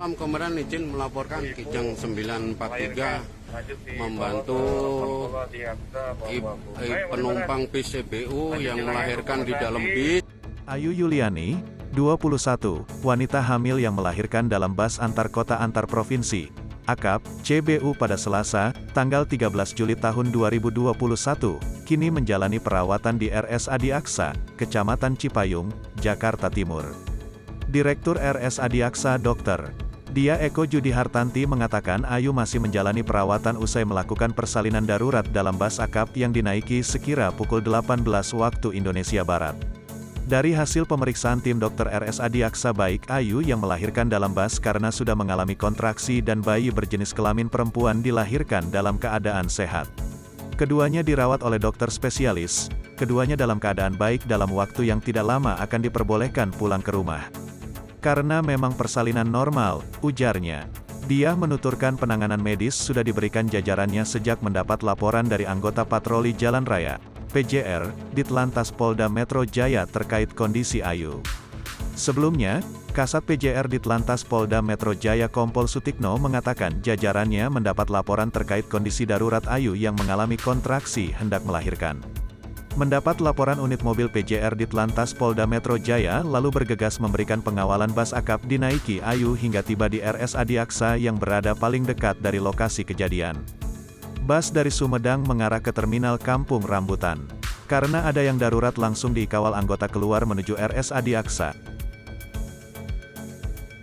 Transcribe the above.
Kemarin izin melaporkan Kijang 943 membantu penumpang bis CBU yang melahirkan di dalam bis. Ayu Yuliani, 21, wanita hamil yang melahirkan dalam bus antar kota antar provinsi, AKAP, CBU pada Selasa, tanggal 13 Juli tahun 2021, kini menjalani perawatan di RSAD Aksa, Kecamatan Cipayung, Jakarta Timur. Direktur RSAD Aksa Dr. Dia Eko Judi Hartanti mengatakan Ayu masih menjalani perawatan usai melakukan persalinan darurat dalam bus AKAP yang dinaiki sekira pukul 18 waktu Indonesia Barat. Dari hasil pemeriksaan tim dokter RSAD Aksa baik Ayu yang melahirkan dalam bus karena sudah mengalami kontraksi dan bayi berjenis kelamin perempuan dilahirkan dalam keadaan sehat. Keduanya dirawat oleh dokter spesialis, keduanya dalam keadaan baik dalam waktu yang tidak lama akan diperbolehkan pulang ke rumah. Karena memang persalinan normal, ujarnya. Dia menuturkan penanganan medis sudah diberikan jajarannya sejak mendapat laporan dari anggota patroli jalan raya, PJR, Ditlantas Polda Metro Jaya terkait kondisi Ayu. Sebelumnya, Kasat PJR Ditlantas Polda Metro Jaya Kompol Sutikno mengatakan jajarannya mendapat laporan terkait kondisi darurat Ayu yang mengalami kontraksi hendak melahirkan. Mendapat laporan unit mobil PJR Ditlantas Polda Metro Jaya lalu bergegas memberikan pengawalan bus AKAP dinaiki Ayu hingga tiba di RSAD Aksa yang berada paling dekat dari lokasi kejadian. Bus dari Sumedang mengarah ke terminal Kampung Rambutan. Karena ada yang darurat langsung dikawal anggota keluar menuju RSAD Aksa.